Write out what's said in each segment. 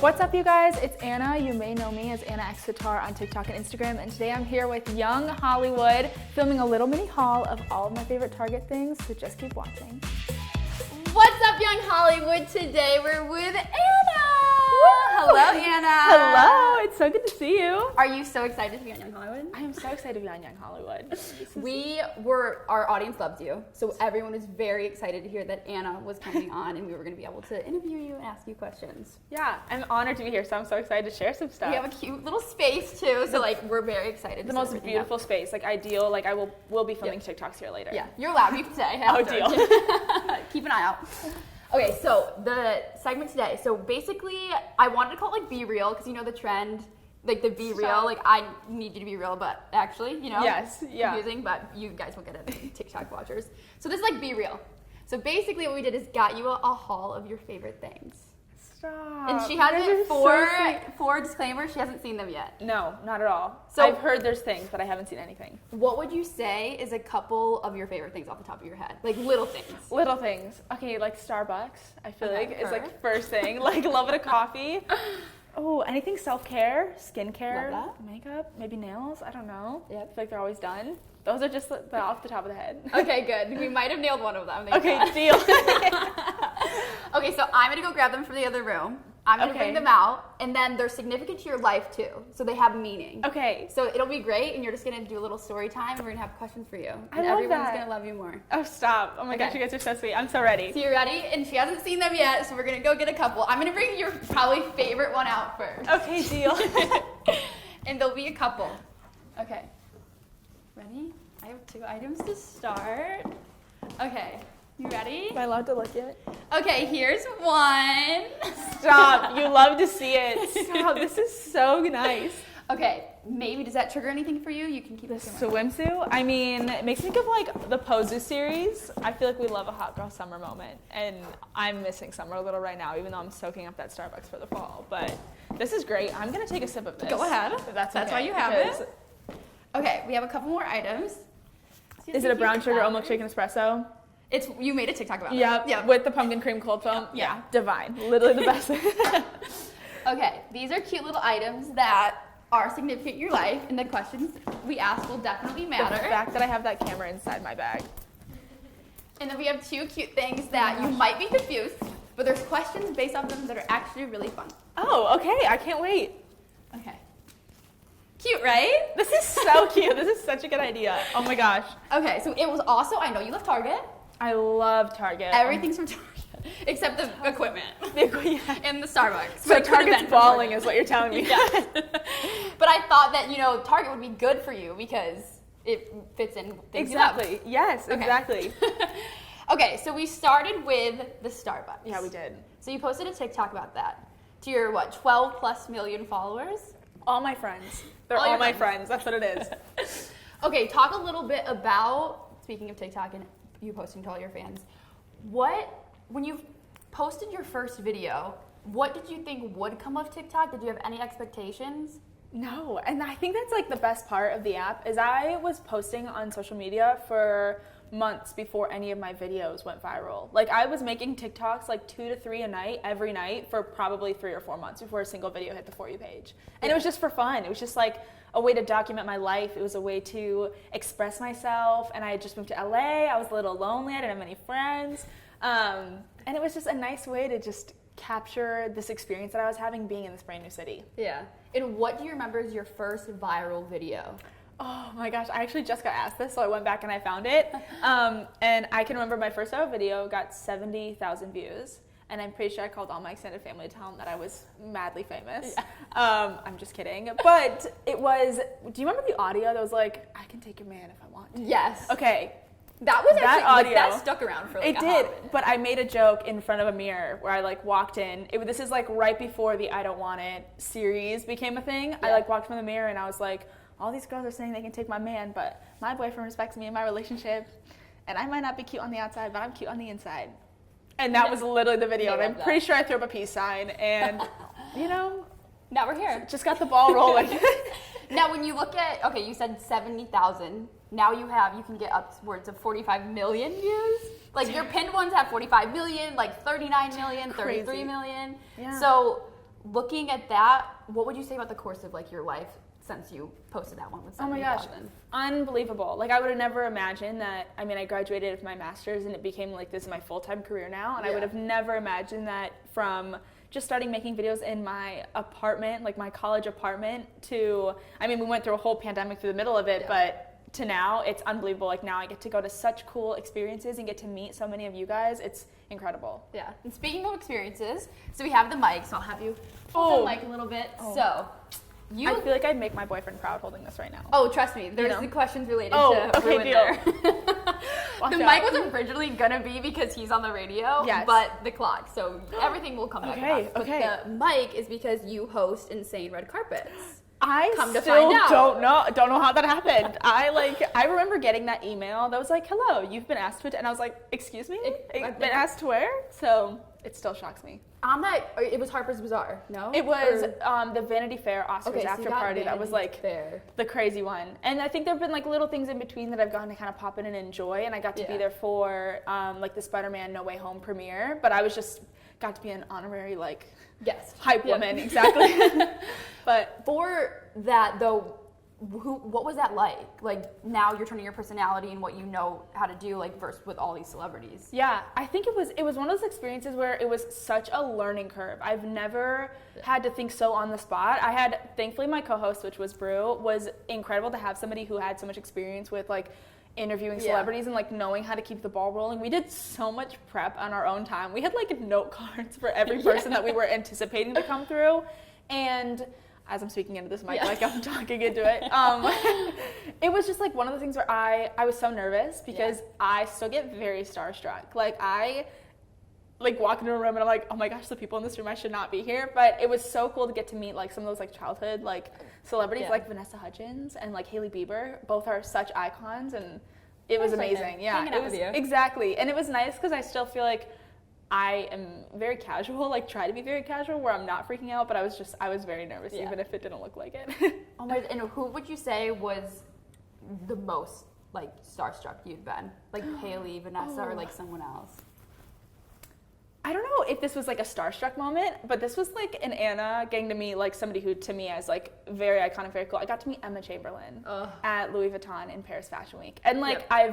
What's up, you guys? It's Anna. You may know me as AnnaXSitar on TikTok and Instagram, and today I'm here with Young Hollywood, filming a little mini haul of all of my favorite Target things, so just keep watching. What's up, Young Hollywood? Today we're with Anna! Woo! Hello, Anna! Hello! It's so good to see you. Are you so excited to be on Young Hollywood? I am so excited to be on Young Hollywood. Our audience loves you, so everyone was very excited to hear that Anna was coming on and we were going to be able to interview you and ask you questions. Yeah, I'm honored to be here, so I'm so excited to share some stuff. We have a cute little space too, so we're very excited. The most beautiful space, ideal. We'll be filming TikToks here later. Yeah, you're allowed. You can say. Oh, deal. Keep an eye out. Okay, so the segment today. So basically, I wanted to call it Be Real because you know the trend, the Be Real. I need you to be real, but actually, Yes, yeah. Confusing, but you guys won't get it, TikTok watchers. So this is Be Real. So basically, what we did is got you a haul of your favorite things. Stop. And she has four disclaimers. She hasn't seen them yet. No, not at all. So I've heard there's things, but I haven't seen anything. What would you say is a couple of your favorite things off the top of your head? Little things. Little things. Okay, Starbucks, I feel is first thing. Love it, a coffee. Oh, anything self-care, skincare, Love that. makeup, maybe nails, I don't know. Yep. I feel like they're always done. Those are just off the top of the head. Okay, good. We might have nailed one of them. Okay, deal. Okay, so I'm going to go grab them from the other room. I'm going to bring them out, and then they're significant to your life, too. So they have meaning. Okay. So it'll be great, and you're just going to do a little story time, and we're going to have questions for you. And I love everyone's that. going to love you more. Oh, stop. Oh, my gosh, you guys are so sweet. I'm so ready. So you're ready? And she hasn't seen them yet, so we're going to go get a couple. I'm going to bring your probably favorite one out first. Okay, deal. And there'll be a couple. Okay. Ready? I have 2 items to start. Okay. You ready? Am I allowed to look at it? Okay, here's one. Stop. You love to see it. Stop. This is so nice. Okay, maybe does that trigger anything for you? You can keep this swimsuit. I mean, it makes me think of the Pozu series. I feel like we love a hot girl summer moment, and I'm missing summer a little right now, even though I'm soaking up that Starbucks for the fall. But this is great. I'm gonna take a sip of this. Go ahead. That's why you have it. Okay, we have a couple more items. Is it a brown sugar oat milkshake and espresso? You made a TikTok about it. Yeah, with the pumpkin cream cold foam. Yeah, divine. Literally the best. Okay, these are cute little items that are significant in your life, and the questions we ask will definitely matter. The fact that I have that camera inside my bag. And then we have 2 cute things that you might be confused, but there's questions based on them that are actually really fun. Oh, okay. I can't wait. Okay. Cute, right? This is so cute. This is such a good idea. Oh my gosh. Okay, so it was also, I know you love Target. I love Target. Everything's from Target, except the equipment. And the Starbucks. So Target's balling is what you're telling me. Yeah. But I thought that, Target would be good for you because it fits in things. Exactly. Yes, okay. Exactly. Okay, so we started with the Starbucks. Yeah, we did. So you posted a TikTok about that to your, 12 plus million followers? All my friends. They're all my friends. That's what it is. Okay, talk a little bit about, speaking of TikTok and you posting to all your fans, when you posted your first video, what did you think would come of TikTok? Did you have any expectations? No, and I think that's the best part of the app is I was posting on social media for months before any of my videos went viral. I was making TikToks 2 to 3 a night, every night for probably 3 or 4 months before a single video hit the For You page. And it was just for fun. It was just a way to document my life. It was a way to express myself. And I had just moved to LA. I was a little lonely. I didn't have many friends. And it was just a nice way to just capture this experience that I was having being in this brand new city. Yeah. And what do you remember as your first viral video? Oh my gosh, I actually just got asked this, so I went back and I found it. And I can remember my first viral video got 70,000 views. And I'm pretty sure I called all my extended family to tell them that I was madly famous. Yeah. I'm just kidding. But it was, do you remember the audio that was I can take your man if I want to? Yes. Okay. That was that actually, audio. That stuck around for it a did, hot minute. But I made a joke in front of a mirror where I walked in. This is right before the I Don't Want It series became a thing. Yeah. I walked from the mirror and I was all these girls are saying they can take my man, but my boyfriend respects me in my relationship. And I might not be cute on the outside, but I'm cute on the inside. And that was literally the video. And I'm pretty sure I threw up a peace sign. And, now we're here. Just got the ball rolling. Now, when you look at, okay, you said 70,000. Now you can get upwards of 45 million views. Your pinned ones have 45 million, 39 million, 33 million. Yeah. So looking at that, what would you say about the course of like your life since you posted that one with Oh my gosh, unbelievable. Like I would have never imagined that, I mean, I graduated with my master's and it became like this is my full-time career now. And I would have never imagined that from just starting making videos in my apartment, like my college apartment to, I mean, we went through a whole pandemic through the middle of it, but to now, it's unbelievable. Like now I get to go to such cool experiences and get to meet so many of you guys. It's incredible. Yeah. And speaking of experiences, so we have the mic, so I'll have you hold the mic a little bit. So I feel like I'd make my boyfriend proud holding this right now. Oh, trust me. There's the questions related to okay, deal. The mic was originally gonna be because he's on the radio, but the clock. So everything will come back. Okay. But the mic is because you host Insane Red Carpets. I don't know how that happened. I remember getting that email that was like, "Hello, you've been asked to attend," and I was like, "Excuse me, been asked to where?" So it still shocks me. On that, it was Harper's Bazaar. No, it was the Vanity Fair Oscars after party. That was like the crazy one. And I think there've been like little things in between that I've gotten to kind of pop in and enjoy. And I got to be there for like the Spider-Man No Way Home premiere, but I was just got to be an honorary like guest, hype woman, exactly. But for that though, what was that like? Like now you're turning your personality and what you know how to do, like versus with all these celebrities. Yeah, I think it was one of those experiences where it was such a learning curve. I've never had to think so on the spot. I had, thankfully, my co-host, which was Brus, was incredible to have somebody who had so much experience with like interviewing celebrities and like knowing how to keep the ball rolling. We did so much prep on our own time. We had like note cards for every person that we were anticipating to come through, and as I'm speaking into this mic, like I'm talking into it. It was just like one of the things where I was so nervous because I still get very starstruck. Like I walk into a room and I'm like, oh my gosh, the people in this room, I should not be here. But it was so cool to get to meet like some of those like childhood like celebrities like Vanessa Hudgens and like Hailey Bieber. Both are such icons, and it was amazing. It was exactly, and it was nice because I still feel like I am very casual, like try to be very casual where I'm not freaking out, but I was very nervous even if it didn't look like it. Oh my, and who would you say was the most like starstruck you've been? Like Hailey, Vanessa, or like someone else? I don't know if this was like a starstruck moment, but this was like an Anna getting to meet like somebody who to me is like very iconic, very cool. I got to meet Emma Chamberlain at Louis Vuitton in Paris Fashion Week. And like I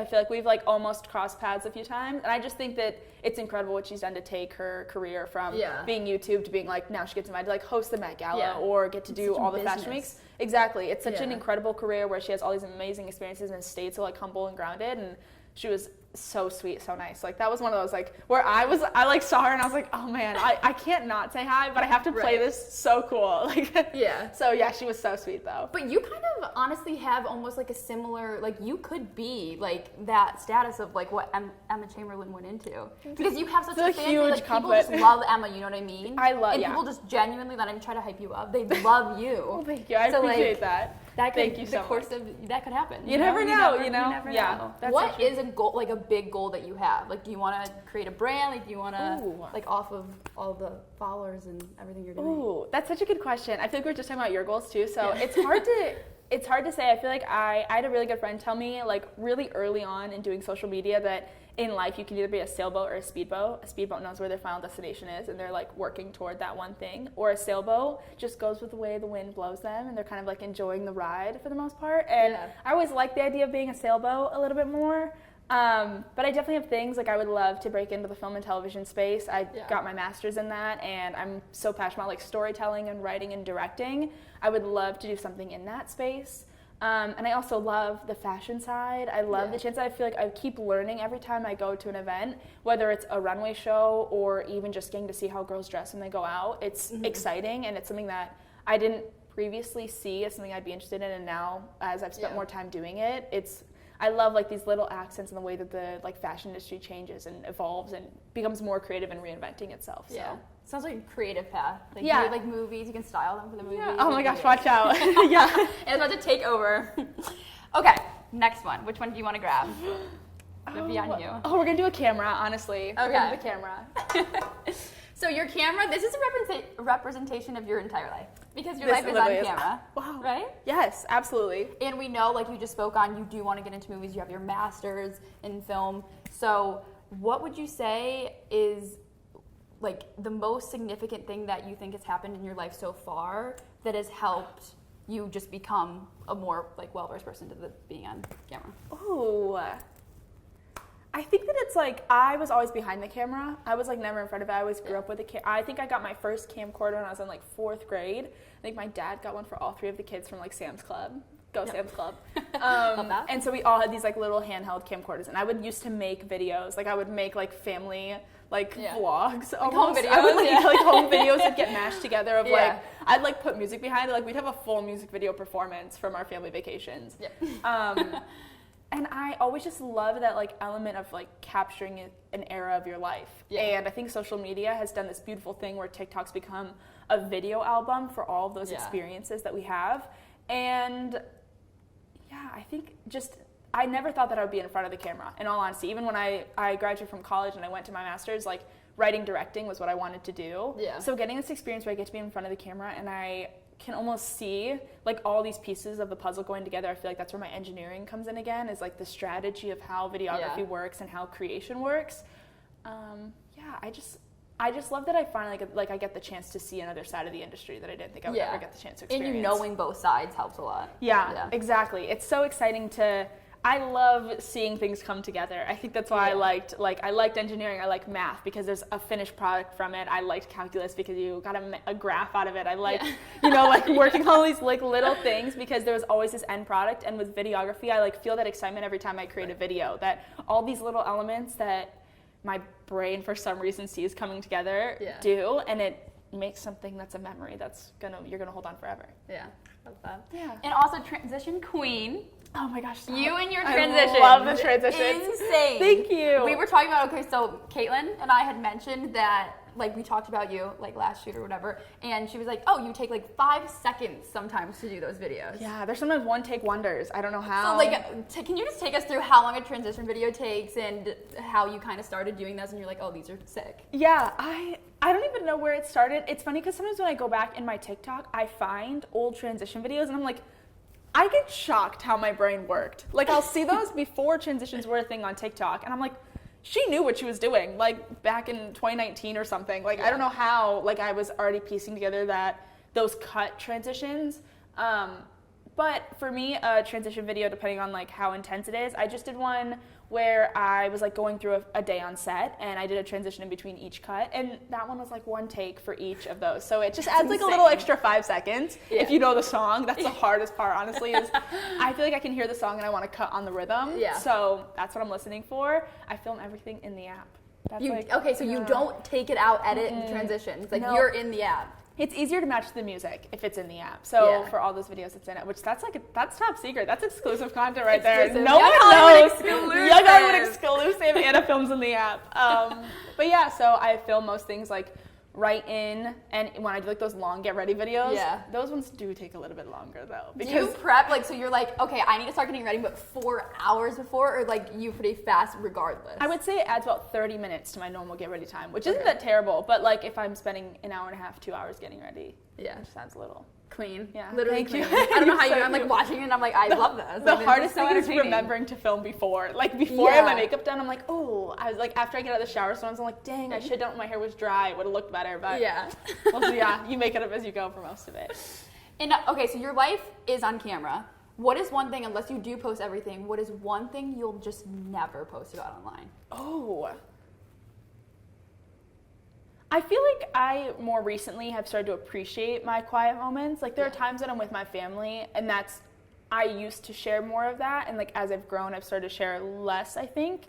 feel like we've like almost crossed paths a few times, and I just think that it's incredible what she's done to take her career from being YouTube to being like now she gets invited to like host the Met Gala or get to do all the fashion weeks. Exactly. It's such an incredible career where she has all these amazing experiences and stayed so like humble and grounded, and she was so sweet, so nice. Like that was one of those like where I like saw her and I was like, oh man, I can't not say hi, but I have to play this so cool. Like So yeah, she was so sweet though. But you kind of honestly have almost like a similar, like you could be like that status of like what Emma Chamberlain went into, because you have such a fan base. Like people just love Emma. You know what I mean? I love. And people just genuinely, not even try to hype you up. They love you. Well, thank you. I appreciate that. Thank you so much. Course of that could happen. You never know. You know. Never know. What is a goal, like a big goal that you have? Like, do you want to create a brand? Like, do you want to like off of all the followers and everything you're doing? Ooh, that's such a good question. I feel like we were just talking about your goals too. So it's hard to say. I feel like I had a really good friend tell me like really early on in doing social media that in life you can either be a sailboat or a speedboat. A speedboat knows where their final destination is and they're like working toward that one thing. Or a sailboat just goes with the way the wind blows them and they're kind of like enjoying the ride for the most part. And I always liked the idea of being a sailboat a little bit more. But I definitely have things like I would love to break into the film and television space. I got my master's in that, and I'm so passionate about like storytelling and writing and directing. I would love to do something in that space. And I also love the fashion side. I love the chance. I feel like I keep learning every time I go to an event, whether it's a runway show or even just getting to see how girls dress when they go out. It's exciting, and it's something that I didn't previously see as something I'd be interested in, and now as I've spent more time doing it, I love like these little accents and the way that the like fashion industry changes and evolves and becomes more creative and reinventing itself. So. Yeah. Sounds like a creative path. Like you do, like movies, you can style them for the movies. Yeah. Oh my gosh, watch out. Yeah. And it's about to take over. Okay, next one. Which one do you want to grab? It'll be on you. Oh, we're gonna do a camera, honestly. Okay. We're gonna do the camera. So your camera, this is a representation of your entire life. Because your life is on camera. Wow. Right? Yes, absolutely. And we know, like you just spoke on, you do want to get into movies. You have your master's in film. So what would you say is like the most significant thing that you think has happened in your life so far that has helped you just become a more like well-versed person to being on camera? Oh, I think that it's like I was always behind the camera. I was like never in front of it. I always grew up with a I think I got my first camcorder when I was in like 4th grade. I think my dad got one for all 3 of the kids from like Sam's Club. Go Sam's Club. Love that. And so we all had these like little handheld camcorders, and I would used to make videos. Like I would make like family vlogs almost. Home videos, I would like home videos that get mashed together of Yeah. I'd like put music behind it. Like we'd have a full music video performance from our family vacations. Yeah. And I always just love that like element of like capturing an era of your life. Yeah. And I think social media has done this beautiful thing where TikTok's become a video album for all of those experiences that we have. And yeah, I think just I never thought that I would be in front of the camera, in all honesty. Even when I graduated from college and I went to my master's, like writing, directing was what I wanted to do. Yeah. So getting this experience where I get to be in front of the camera and I can almost see like all these pieces of the puzzle going together. I feel like that's where my engineering comes in again, is like the strategy of how videography works and how creation works. I just love that I finally I get the chance to see another side of the industry that I didn't think I would ever get the chance to experience. And you knowing both sides helps a lot. Yeah, exactly. It's so exciting I love seeing things come together. I think that's why I liked engineering. I like math because there's a finished product from it. I liked calculus because you got a graph out of it. I liked, working on all these like little things because there was always this end product. And with videography, I like feel that excitement every time I create a video, that all these little elements that my brain for some reason sees coming together do, and it makes something that's a memory you're gonna hold on forever. Yeah, love that. Yeah. And also transition queen. Oh my gosh. You and your transition. I love the transition. Insane. Thank you. We were talking about, so Caitlin and I had mentioned that, like, we talked about you, like, last shoot or whatever, and she was like, oh, you take, like, 5 seconds sometimes to do those videos. Yeah, there's sometimes one-take wonders. I don't know how. So, like, can you just take us through how long a transition video takes and how you kind of started doing those and you're like, oh, these are sick? Yeah, I don't even know where it started. It's funny because sometimes when I go back in my TikTok, I find old transition videos and I'm like, I get shocked how my brain worked. Like, I'll see those before transitions were a thing on TikTok, and I'm like, she knew what she was doing, like, back in 2019 or something. Like, I don't know how, like, I was already piecing together those cut transitions. But for me, a transition video, depending on, like, how intense it is, I just did one where I was, like, going through a day on set, and I did a transition in between each cut, and that one was, like, 1 take for each of those. So it just adds, like, a little extra 5 seconds if you know the song. That's the hardest part, honestly, is I feel like I can hear the song and I want to cut on the rhythm. Yeah. So that's what I'm listening for. I film everything in the app. That's you don't take it out, edit, and transitions. Like, you're in the app. It's easier to match the music if it's in the app. So for all those videos, it's in it, which that's top secret. That's exclusive content right there. No one knows. Young Hollywood exclusive. Anna films in the app. But yeah, so I film most things like right in, and when I do like those long get ready videos, those ones do take a little bit longer though. Because do you prep, like, so you're like, okay, I need to start getting ready, but 4 hours before, or like you pretty fast regardless? I would say it adds about 30 minutes to my normal get ready time, which isn't that terrible, but like if I'm spending an hour and a half, 2 hours getting ready, it just adds a little. Queen. Yeah. Literally Thank queen. you. I don't know how you I'm like watching it and I'm like, I love this. The hardest thing is remembering to film before. Like before I have my makeup done, I'm like, oh, I was like, after I get out of the shower, sometimes I'm like, dang, I should have done it when my hair was dry. It would have looked better. But you make it up as you go for most of it. And okay, so your life is on camera. What is one thing, unless you do post everything, what is one thing you'll just never post about online? Oh. I feel like I more recently have started to appreciate my quiet moments. Like there are times that I'm with my family, and I used to share more of that, and like as I've grown, I've started to share less, I think.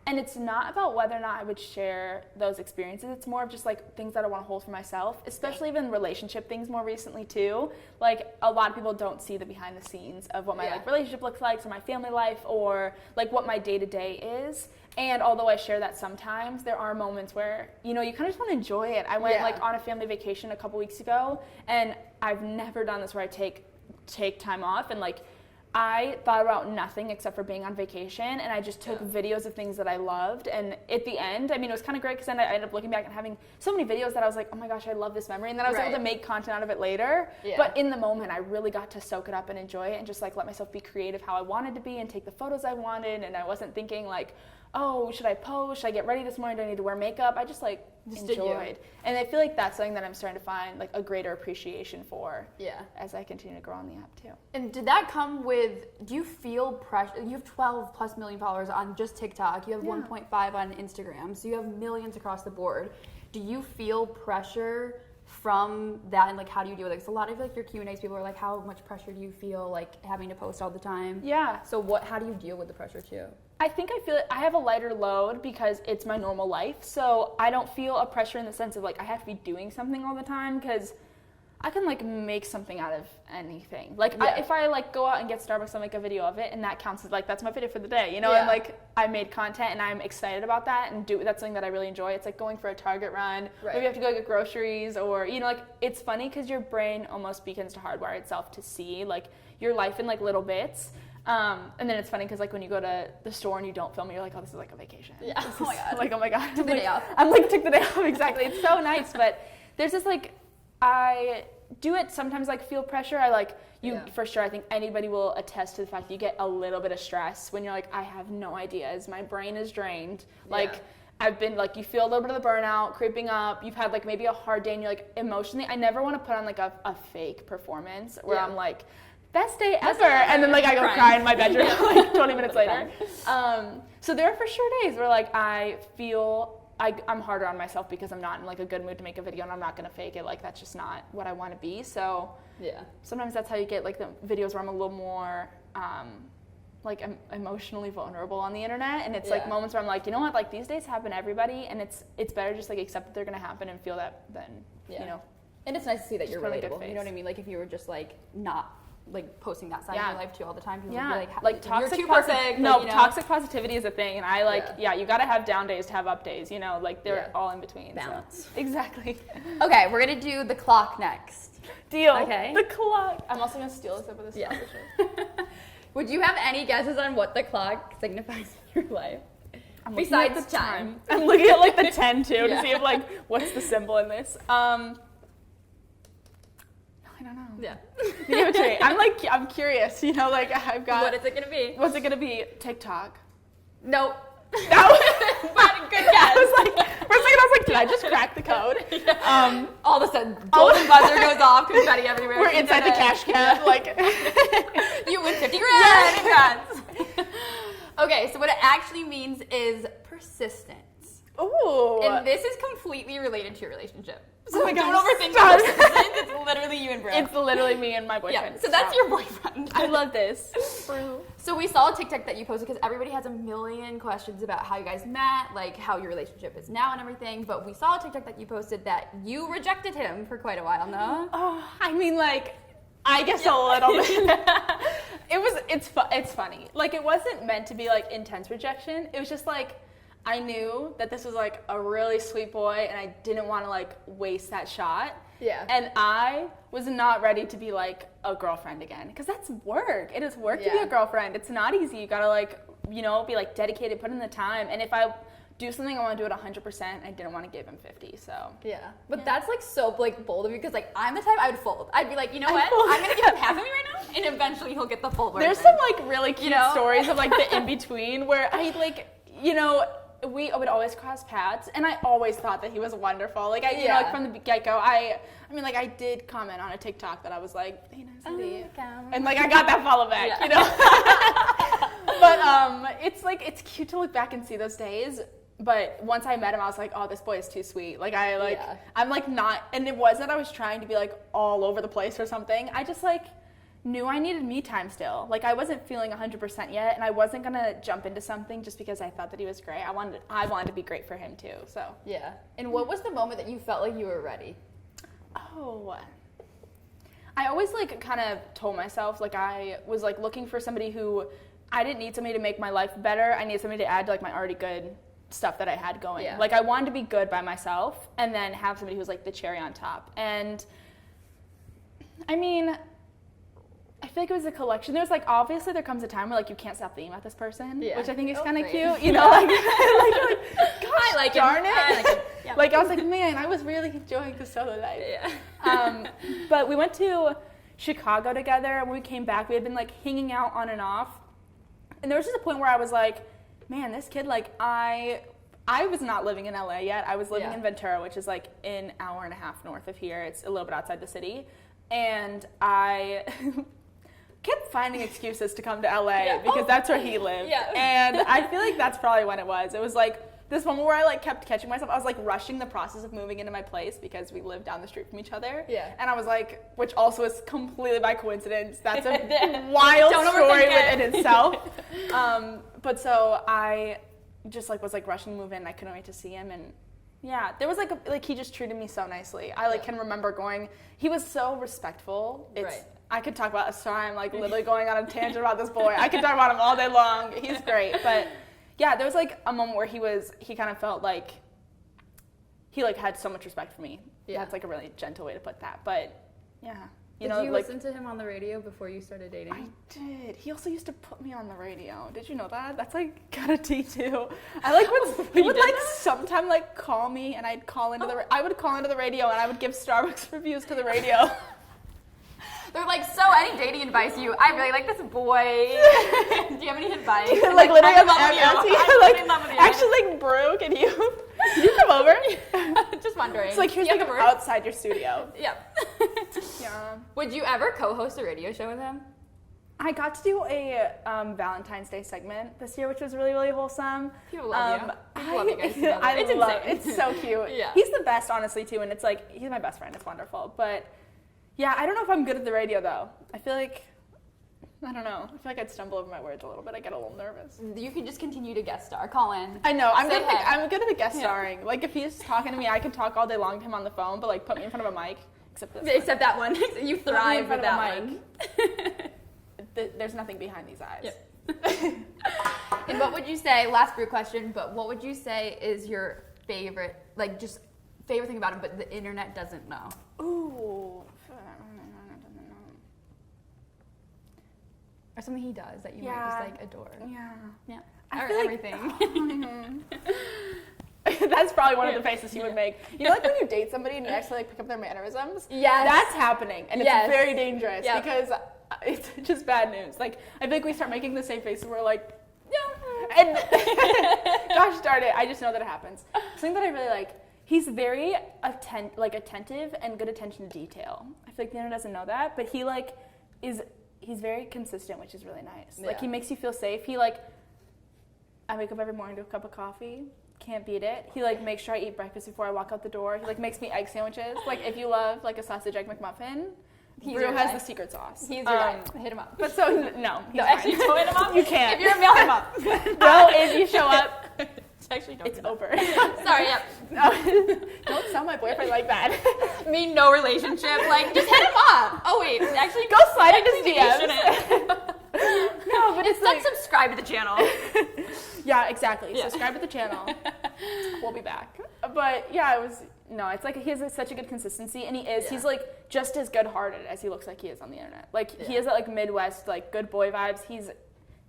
And it's not about whether or not I would share those experiences. It's more of just like things that I want to hold for myself, especially even relationship things more recently too. Like a lot of people don't see the behind the scenes of what my like relationship looks like, or my family life, or like what my day to day is. And although I share that sometimes, there are moments where, you know, you kind of just want to enjoy it. I went like on a family vacation a couple weeks ago, and I've never done this where I take time off, and like I thought about nothing except for being on vacation, and I just took videos of things that I loved. And at the end, I mean, it was kind of great because then I ended up looking back and having so many videos that I was like, oh my gosh, I love this memory. And then I was able to make content out of it later. But in the moment, I really got to soak it up and enjoy it and just like let myself be creative how I wanted to be and take the photos I wanted. And I wasn't thinking like, oh, should I pose? Should I get ready this morning? Do I need to wear makeup? I just like enjoyed. And I feel like that's something that I'm starting to find like a greater appreciation for. Yeah. As I continue to grow on the app too. And did that come with, do you feel pressure? You have 12 plus million followers on just TikTok. You have 1.5 on Instagram. So you have millions across the board. Do you feel pressure from that, and like how do you deal with it? Because a lot of like your Q&As, people are like, how much pressure do you feel like having to post all the time? Yeah. So how do you deal with the pressure too? I think I feel I have a lighter load because it's my normal life, so I don't feel a pressure in the sense of like I have to be doing something all the time, because I can like make something out of anything. Like if I like go out and get Starbucks, I'll make a video of it, and that counts as like that's my video for the day, you know. And like I made content and I'm excited about that, and that's something that I really enjoy. It's like going for a Target run, maybe you have to go get groceries, or you know, like it's funny because your brain almost begins to hardwire itself to see like your life in like little bits. And then it's funny because like when you go to the store and you don't film it, you're like, oh, this is like a vacation. Yeah. Oh my god. Like, oh my god. Took the day off. I'm like took the day off. Exactly. It's so nice, but there's this like I do it sometimes like feel pressure. I like for sure. I think anybody will attest to the fact that you get a little bit of stress when you're like, I have no ideas. My brain is drained. Like I've been like, you feel a little bit of the burnout creeping up. You've had like maybe a hard day and you're like emotionally. I never want to put on like a fake performance where I'm like, best day ever, and then like I go cry in my bedroom like 20 minutes later. So there are for sure days where like I feel I'm harder on myself because I'm not in like a good mood to make a video, and I'm not gonna fake it. Like that's just not what I want to be. So sometimes that's how you get like the videos where I'm a little more like emotionally vulnerable on the internet, and it's like moments where I'm like, you know what, like these days happen to everybody, and it's better just like accept that they're gonna happen and feel that then you know. And it's nice to see that you're relatable. You know what I mean? Like if you were just like not like posting that side of your life too all the time, people would be like toxic you're too perfect. No, like, you know? Toxic positivity is a thing, and I like you gotta have down days to have up days, you know, like they're all in between. Balance. So. Exactly. Okay, we're gonna do the clock next. Deal. Okay. The clock. I'm also gonna steal this up with this Would you have any guesses on what the clock signifies in your life? Besides time. I'm looking at like the 10 too to see if like what's the symbol in this. I don't know. Yeah. Okay. I'm curious, you know, like I've got. What is it gonna be? What's it gonna be? TikTok. Nope. But good guess. For a second I was like, did I just crack the code? All of a sudden, golden buzzer goes off, confetti everywhere. We're inside the cash cab, like. You win 50 grand. Congrats. Okay, so what it actually means is persistence. Ooh. And this is completely related to your relationship. So oh my God, don't overthink persistence. It's literally you and Brus. It's literally me and my boyfriend. Yeah, so that's your boyfriend. I love this. So we saw a TikTok that you posted because everybody has a million questions about how you guys met, like how your relationship is now and everything. But we saw a TikTok that you posted that you rejected him for quite a while, no? Oh, I mean, like, I guess a little bit. It's funny. Like, it wasn't meant to be like intense rejection. It was just like, I knew that this was like a really sweet boy, and I didn't want to like waste that shot. Yeah. And I was not ready to be like a girlfriend again, because that's work. It is work to be a girlfriend. It's not easy. You gotta like, you know, be like dedicated, put in the time. And if I do something, I want to do it 100%. I didn't want to give him 50. So but that's like so like bold of you, because like I'm the type I would fold. I'd be like, you know what? I'm gonna give him half of me right now, and eventually he'll get the full version. There's some like really cute stories of like the in between where I like, you know. We would always cross paths, and I always thought that he was wonderful. Like you know, like from the get-go, I mean, like I did comment on a TikTok that I was like, hey, nice to meet you, and like I got that follow back, you know. But it's like it's cute to look back and see those days. But once I met him, I was like, oh, this boy is too sweet. Like I'm like not, and it wasn't that I was trying to be like all over the place or something. I just like knew I needed me time still. Like I wasn't feeling 100% yet, and I wasn't gonna jump into something just because I thought that he was great. I wanted to be great for him too. So And what was the moment that you felt like you were ready? Oh, I always like kind of told myself like I was like looking for somebody who I didn't need somebody to make my life better. I needed somebody to add to like my already good stuff that I had going. Like I wanted to be good by myself, and then have somebody who was like the cherry on top. And I mean, I feel like it was a collection. There's like, obviously there comes a time where like you can't stop thinking about this person, which I think is kind of cute, you know, like, gosh, I like darn it. I like it. Yeah. Like I was like, man, I was really enjoying the solo life. But we went to Chicago together. When we came back, we had been like hanging out on and off. And there was just a point where I was like, man, this kid, like I I was not living in LA yet. I was living Yeah. in Ventura, which is like an hour and a half north of here. It's a little bit outside the city. And I kept finding excuses to come to LA because that's where he lived. Yeah. And I feel like that's probably when it was. It was like this moment where I like kept catching myself. I was like rushing the process of moving into my place because we lived down the street from each other. Yeah. And I was like, which also is completely by coincidence. That's a wild Don't story overthink within itself. But so I just like was like rushing to move in. I couldn't wait to see him, and yeah, there was like he just treated me so nicely. I like can remember going. He was so respectful. It's I could talk about a story. I'm like literally going on a tangent about this boy. I could talk about him all day long. He's great, but yeah, there was like a moment where he kind of felt like he like had so much respect for me. Yeah, that's like a really gentle way to put that. But yeah. Did you listen to him on the radio before you started dating? I did. He also used to put me on the radio. Did you know that? That's like kind of tea too. I like when he would like sometime like call me, and I'd call into I would call into the radio, and I would give Starbucks reviews to the radio. They're like, so any dating advice I really like this boy. Do you have any advice? Like literally, I'm in love with you. like in love with you. actually, like Brew, can you come over? Just wondering. It's like here's like outside your studio. Yep. Yeah. Would you ever co-host a radio show with him? I got to do a Valentine's Day segment this year, which was really, really wholesome. People love you. People love you guys together. It's so cute. Yeah. He's the best, honestly, too, and it's like, he's my best friend. It's wonderful. But, yeah, I don't know if I'm good at the radio, though. I feel like, I don't know. I feel like I'd stumble over my words a little bit. I get a little nervous. You can just continue to guest star. Call in. I know. I'm good at the guest starring. Like, if he's talking to me, I could talk all day long to him on the phone, but, like, put me in front of a mic. Except that one. You thrive with that one. There's nothing behind these eyes. Yep. And what would you say, last Brew question, but what would you say is your favorite, like just favorite thing about him, but the internet doesn't know? Ooh. Or something he does that you might just like adore. Yeah. Yeah. I Or feel everything. That's probably one of the faces he would make. You know, like when you date somebody and you actually like pick up their mannerisms? Yes. That's happening, and it's very dangerous because it's just bad news. Like, I think we start making the same faces, we're like, yeah. And gosh darn it, I just know that it happens. Something that I really like, he's very attentive and good attention to detail. I feel like the internet doesn't know that, but he like he's very consistent, which is really nice. Yeah. Like, he makes you feel safe. He like, I wake up every morning to a cup of coffee. Can't beat it. He like makes sure I eat breakfast before I walk out the door. He like makes me egg sandwiches. Like, if you love like a sausage egg McMuffin, Brew has the secret sauce. He's your guy. Hit him up. But so no, he's actually don't hit him up. You can't. If you're a male, hit him up. No, if you show up, it's over. Sorry, yep. No, don't sell my boyfriend like that. Me, no relationship. Like, just hit him up. Oh wait, actually, go slide into his DMs. No, but it's like subscribe to the channel. Yeah, exactly. Yeah. Subscribe to the channel. We'll be back. But yeah, it's like he has such a good consistency, and he's like just as good-hearted as he looks like he is on the internet. Like, he has that like Midwest like good boy vibes. He's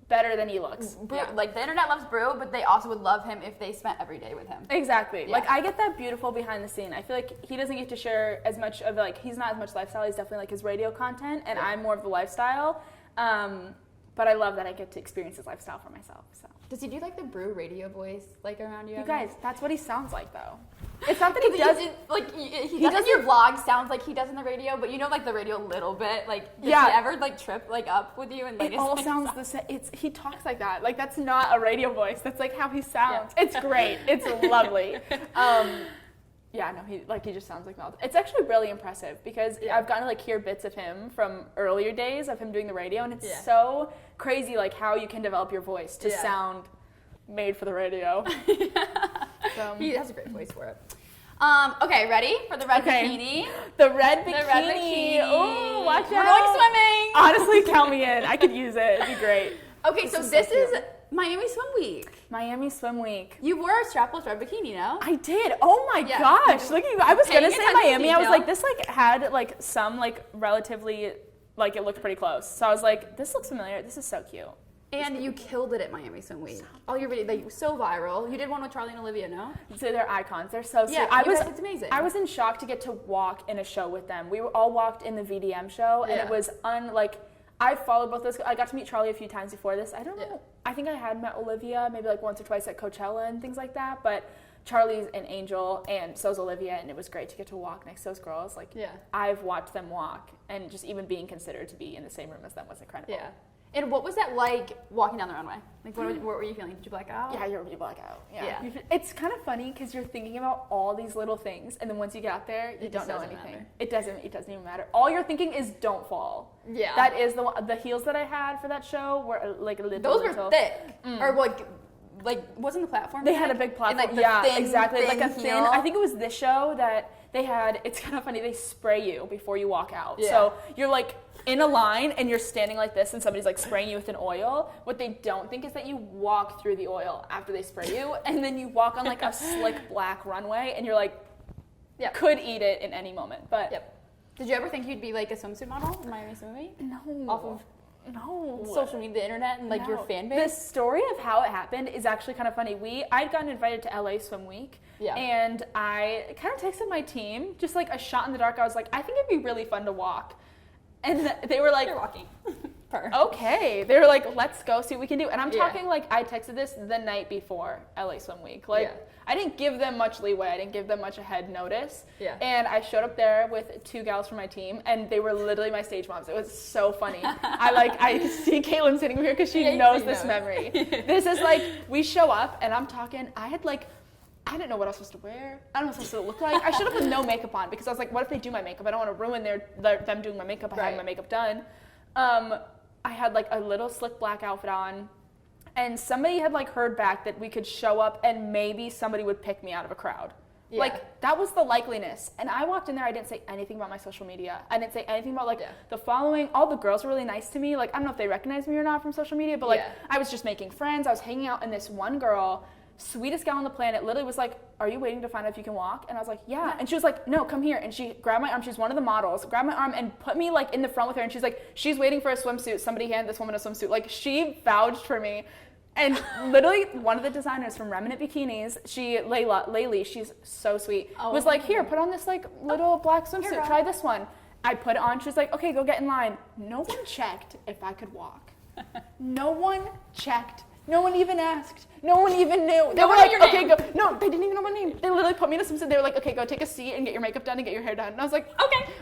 better than he looks. Brew, like, the internet loves Brew, but they also would love him if they spent every day with him. Exactly. Yeah. Like, I get that beautiful behind the scene. I feel like he doesn't get to share as much of like, he's not as much lifestyle. He's definitely like his radio content, and I'm more of the lifestyle. But I love that I get to experience his lifestyle for myself. So. Does he do like the Brew radio voice like around you? You guys, that's what he sounds like though. It's not that he does like he does in your vlog sounds like he does in the radio, but you know, like the radio a little bit. Like, does he ever like trip like up with you and like? It all sounds the same. He talks like that. Like, that's not a radio voice. That's like how he sounds. Yeah. It's great. It's lovely. Yeah, no, he just sounds like Mel. It's actually really impressive because I've gotten to like hear bits of him from earlier days of him doing the radio, and it's so crazy like how you can develop your voice to sound made for the radio. He has a great voice for it. Okay, ready for the red bikini? The red bikini. Oh, watch out. We're going swimming. Honestly, count me in. I could use it. It'd be great. Okay, so this is Miami Swim Week. Miami Swim Week. You wore a strapless red bikini, no? I did. Oh my gosh. Look at you. I was going to say Miami. I was like, this like had like some like relatively, like it looked pretty close. So I was like, this looks familiar. This is so cute. And you killed it at Miami Swim Week. All your videos, like, so viral. You did one with Charlie and Olivia, no? So they're icons. They're so sweet. It's amazing. I was in shock to get to walk in a show with them. We were all walked in the VDM show, and it was I followed both those. I got to meet Charlie a few times before this. I don't know. I think I had met Olivia maybe like once or twice at Coachella and things like that, but Charlie's an angel, and so's Olivia, and it was great to get to walk next to those girls. Like, I've watched them walk, and just even being considered to be in the same room as them was incredible. Yeah. And what was that like walking down the runway? Like, what were you feeling? Did you black out? Yeah, you black out. Yeah. It's kind of funny because you're thinking about all these little things, and then once you get out there, you don't know anything. Matter. It doesn't even matter. All you're thinking is don't fall. Yeah. That is the heels that I had for that show were like a little. Those were thick. Or like wasn't the platform? They had a big platform. And like thin, exactly. Thin like a heel. thin. I think it was this show that they had. It's kind of funny. They spray you before you walk out. Yeah. So you're like in a line and you're standing like this, and somebody's like spraying you with an oil. What they don't think is that you walk through the oil after they spray you, and then you walk on like a slick black runway, and you're like, could eat it in any moment. But did you ever think you'd be like a swimsuit model in Miami Swim Week? No. Off of social media, the internet, and like your fan base? The story of how it happened is actually kind of funny. I'd gotten invited to LA Swim Week, and I kind of texted my team, just like a shot in the dark. I was like, I think it'd be really fun to walk. And they were like, you're walking. Okay. They were like, let's go see what we can do. And I'm talking like I texted this the night before LA Swim Week. Like, I didn't give them much leeway. I didn't give them much ahead notice. Yeah. And I showed up there with 2 gals from my team, and they were literally my stage moms. It was so funny. I see Caitlin sitting here because she knows this memory. This is like, we show up, and I'm talking, I didn't know what I was supposed to wear. I don't know what I was supposed to look like. I showed up with no makeup on because I was like, what if they do my makeup? I don't want to ruin them doing my makeup. I had my makeup done. I had like a little slick black outfit on, and somebody had like heard back that we could show up and maybe somebody would pick me out of a crowd. Yeah. Like, that was the likeliness. And I walked in there, I didn't say anything about my social media. I didn't say anything about like the following. All the girls were really nice to me. Like, I don't know if they recognized me or not from social media, but like I was just making friends. I was hanging out, and this one girl, sweetest gal on the planet, literally was like, are you waiting to find out if you can walk? And I was like, yeah. And she was like, no, come here. And she grabbed my arm. She's one of the models. Grabbed my arm and put me like in the front with her. And she's like, she's waiting for a swimsuit. Somebody hand this woman a swimsuit. Like, she vouched for me. And literally one of the designers from Remnant Bikinis, Laylee, she's so sweet, was like, here, put on this like little black swimsuit. Try this one. I put it on. She was like, okay, go get in line. No one checked if I could walk. No one checked. No one even asked. No one even knew. They were like, okay, go. No, they didn't even know my name. They literally put me in a swimsuit. They were like, okay, go take a seat and get your makeup done and get your hair done. And I was like, okay,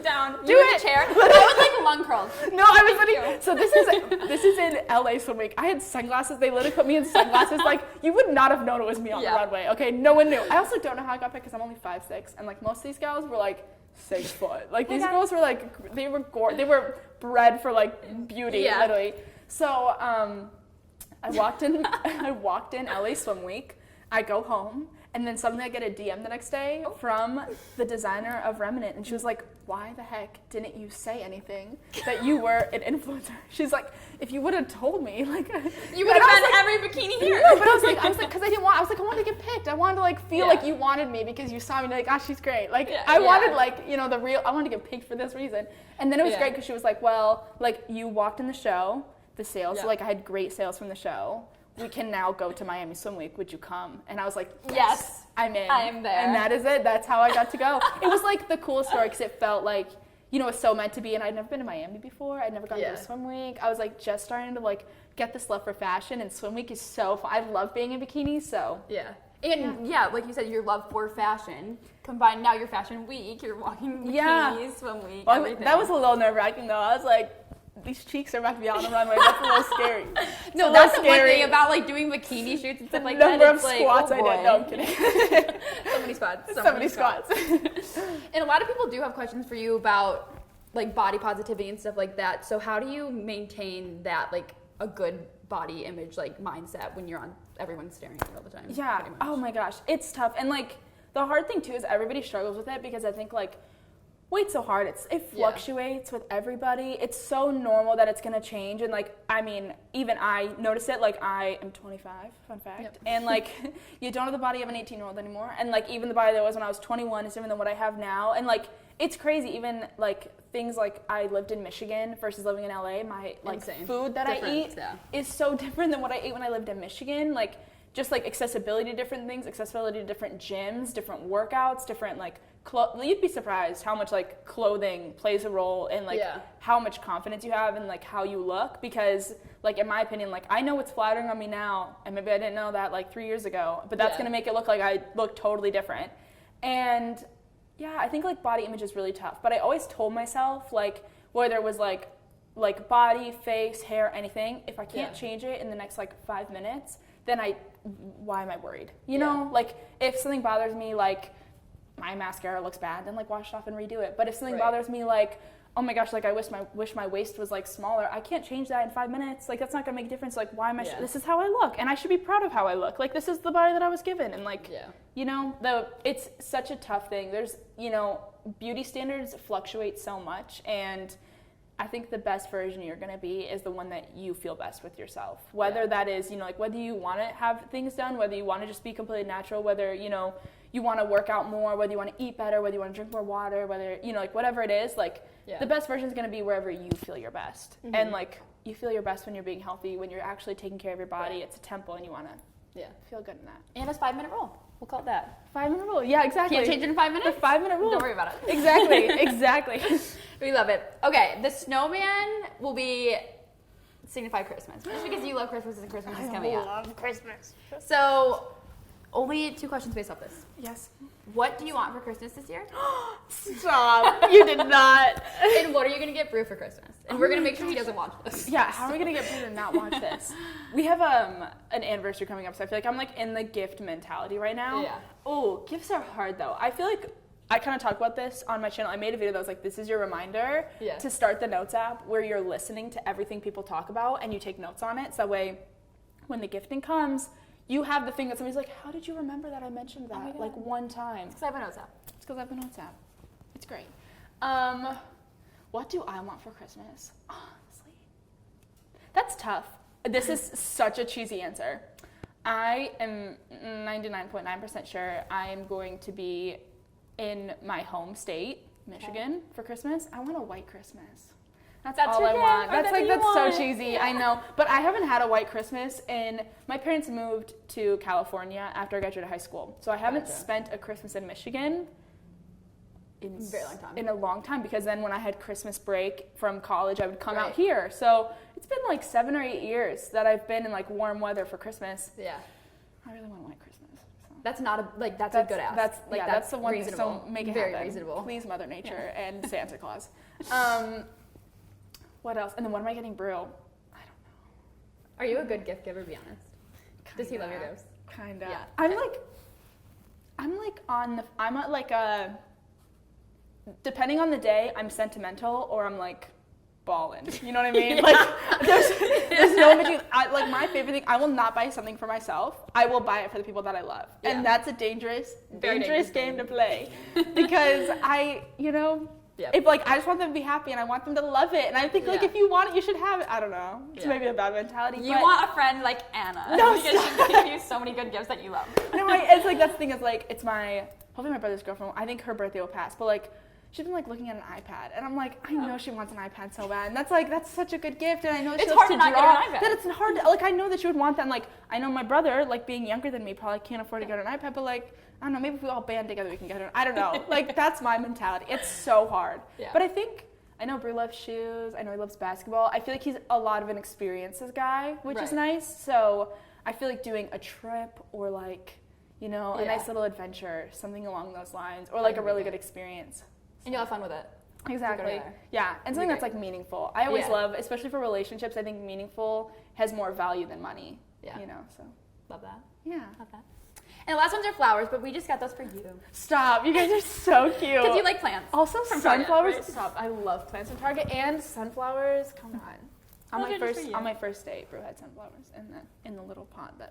down. Do it. Chair. I was like lung curls. No, I was literally. So this is in LA Swim Week. I had sunglasses. They literally put me in sunglasses. Like, you would not have known it was me on the runway. Okay, no one knew. I also don't know how I got picked because I'm only 5'6", and like most of these gals were like 6 foot. Like, these girls were like, they were bred for like beauty, literally. So I walked in LA Swim Week. I go home, and then suddenly I get a DM the next day from the designer of Remnant, and she was like, why the heck didn't you say anything that you were an influencer? She's like, if you would have told me, like, you would have had every bikini here. No, but I was like, because I wanted to get picked. I wanted to like feel like you wanted me because you saw me, like, ah, she's great. Like, I wanted like, you know, I wanted to get picked for this reason. And then it was great because she was like, well, like, you walked in the show, the sales, so like I had great sales from the show. We can now go to Miami Swim Week. Would you come? And I was like, yes, I'm in. I am there. And that is it. That's how I got to go. It was like the coolest story because it felt like, you know, it was so meant to be. And I'd never been to Miami before. I'd never gone to a swim week. I was like just starting to like get this love for fashion, and swim week is so fun. I love being in bikinis, so. Yeah. And like you said, your love for fashion combined now your fashion week, you're walking bikinis, swim week, everything. That was a little nerve-wracking though. I was like, these cheeks are about to be out on the runway. That's a little scary. No, that's the one thing about like doing bikini shoots and stuff like that. Number of squats I did. No, I'm kidding. So many squats. So many squats. And a lot of people do have questions for you about like body positivity and stuff like that. So how do you maintain that, like a good body image like mindset when you're on, everyone's staring at you all the time? Yeah. Oh my gosh, it's tough. And like the hard thing too is everybody struggles with it because I think like weight's so hard. It fluctuates with everybody. It's so normal that it's gonna change. And like, I mean, even I notice it. Like, I am 25, fun fact. And like, you don't have the body of an 18-year-old anymore. And like, even the body that was when I was 21 is different than what I have now. And like, it's crazy. Even like things like I lived in Michigan versus living in LA. My like food that I eat is so different than what I ate when I lived in Michigan. Like, just like accessibility to different things, accessibility to different gyms, different workouts, different like you'd be surprised how much like clothing plays a role in like how much confidence you have and like how you look, because like in my opinion, like I know what's flattering on me now and maybe I didn't know that like 3 years ago, but that's going to make it look like I look totally different. And yeah, I think like body image is really tough, but I always told myself like whether it was like body, face, hair, anything, if I can't change it in the next like 5 minutes, then why am I worried? You know, like if something bothers me, like my mascara looks bad, then like wash it off and redo it. But if something bothers me, like, oh my gosh, like I wish my waist was like smaller, I can't change that in 5 minutes. Like that's not gonna make a difference. Like why am I? This is how I look, and I should be proud of how I look. Like this is the body that I was given, and like you know, it's such a tough thing. There's beauty standards fluctuate so much, and I think the best version you're going to be is the one that you feel best with yourself. Whether that is, like whether you want to have things done, whether you want to just be completely natural, whether, you want to work out more, whether you want to eat better, whether you want to drink more water, whether, like whatever it is, like the best version is going to be wherever you feel your best. Mm-hmm. And like you feel your best when you're being healthy, when you're actually taking care of your body. It's a temple and you want to feel good in that. Anna's 5-minute rule. We'll call it that. 5-minute rule. Yeah, exactly. Can't change it in 5 minutes? The 5-minute rule. Don't worry about it. Exactly. We love it. Okay, the snowman will be signify Christmas. Just because you love Christmas and Christmas is coming up. I love Christmas. So, only 2 questions based off this. Yes. What do you want for Christmas this year? Stop. You did not. And what are you going to get Brew for Christmas? And we're going to make sure he doesn't watch this. Yeah, how are we going to get Brew to not watch this? We have an anniversary coming up, so I feel like I'm like in the gift mentality right now. Yeah. Oh, gifts are hard though. I feel like I kind of talk about this on my channel. I made a video that was like, this is your reminder to start the Notes app where you're listening to everything people talk about and you take notes on it. So that way, when the gifting comes, you have the thing that somebody's like, how did you remember that I mentioned that like one time? It's because I have a Notes app. It's because I have a Notes app. It's great. What do I want for Christmas? Honestly, that's tough. This is such a cheesy answer. I am 99.9% sure I am going to be in my home state, Michigan, for Christmas. I want a white Christmas. That's all I want. That's so cheesy. Yeah. I know. But I haven't had a white Christmas, and my parents moved to California after I graduated high school. So I haven't spent a Christmas in Michigan in a long time, because then when I had Christmas break from college, I would come out here. So it's been like 7 or 8 years that I've been in like warm weather for Christmas. Yeah. I really want a white Christmas. That's not a that's a good ask. That's the one reasonable. So make it very happen. Reasonable. Please, Mother Nature and Santa Claus. What else? And then what am I getting Brew? I don't know. Are you a good gift giver? Be honest. Does he love your gifts? Kinda. Yeah. I'm at like a. Depending on the day, I'm sentimental or I'm like ballin'. You know what I mean? Like there's no between. Like my favorite thing, I will not buy something for myself. I will buy it for the people that I love, and that's a dangerous game to play, because if like I just want them to be happy and I want them to love it, and I think like if you want it, you should have it. I don't know. It's maybe a bad mentality. You want a friend like Anna, because she can give you so many good gifts that you love. No, it's like that's the thing is like hopefully my brother's girlfriend. I think her birthday will pass, but like. She's been like looking at an iPad, and I'm like, I know she wants an iPad so bad, and that's such a good gift, and I know she loves to draw. It's hard to not get an iPad. That it's hard to, like, I know that she would want that, and like, I know my brother, like, being younger than me, probably can't afford to get an iPad, but like, I don't know, maybe if we all band together, we can get her. I don't know, like, that's my mentality. It's so hard. Yeah. But I know Brew loves shoes. I know he loves basketball. I feel like he's a lot of an experiences guy, which is nice. So I feel like doing a trip or like, a nice little adventure, something along those lines, or like a really good experience. And you'll have fun with it. Exactly. Yeah, and something that's like meaningful. I always love, especially for relationships, I think meaningful has more value than money. Yeah. So. Love that. Yeah. Love that. And the last ones are flowers, but we just got those for you. Stop. You guys are so cute. Because you like plants. Also, sunflowers. Target, right? Stop. I love plants from Target and sunflowers. Come on. On my first date, Brew had sunflowers in the little pot that.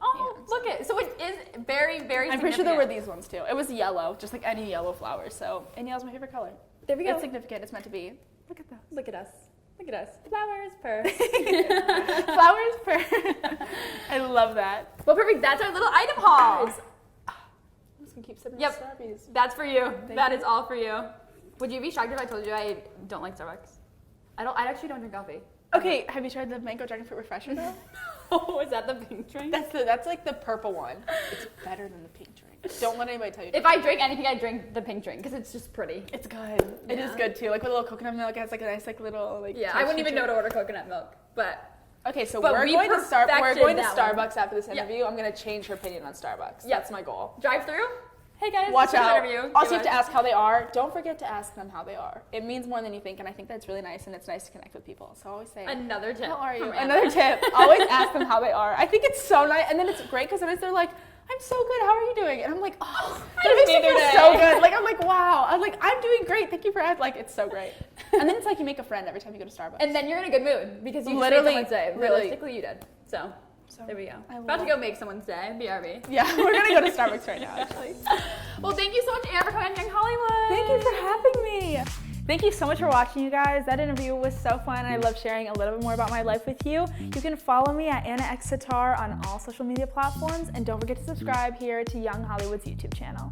Look at so it is very, very. I'm pretty sure there were these ones too. It was yellow, just like any yellow flower. So, and yellow's my favorite color. There we go. It's significant. It's meant to be. Look at those. Look at us. Look at us. Flowers per. Flowers per. I love that. Well, perfect. That's our little item haul. I'm just gonna keep sipping Starbies. That's for you. That is all for you. Would you be shocked if I told you I don't like Starbucks? I actually don't drink coffee. Okay, have you tried the mango dragon fruit refresher though? Oh, is that the pink drink? That's like the purple one. It's better than the pink drink. Don't let anybody tell you. If I drink anything, I drink the pink drink because it's just pretty. It's good. It is good too. Like with a little coconut milk, it has like a nice like little like. Yeah, I wouldn't even know to order coconut milk, but. Okay, so But we're we going to perfected that Starbucks after this interview. I'm gonna change her opinion on Starbucks. Yeah. That's my goal. Drive through. Hey guys, Watch this is an out. interview. Also, you have to ask how they are. Don't forget to ask them how they are. It means more than you think, and I think that's really nice, and it's nice to connect with people. So always say, Another tip. how are you? from Anna. Another tip. Always ask them how they are. I think it's so nice, and then it's great because sometimes they're like, I'm so good. How are you doing? And I'm like, oh, that makes me feel so good. Like I'm like, wow. I'm like, I'm doing great. Thank you for asking. Like it's so great. And then it's like you make a friend every time you go to Starbucks. And then you're in a good mood because you Literally, just made someone's day. really. Realistically, you did. So there we go. About to love go make someone's day. BRB. Yeah, we're gonna go to Starbucks right now, actually. Well, thank you so much, Anna, for coming to Young Hollywood. Thank you for having me. Thank you so much for watching, you guys. That interview was so fun. I love sharing a little bit more about my life with you. You can follow me at AnnaXSitar on all social media platforms, and don't forget to subscribe here to Young Hollywood's YouTube channel.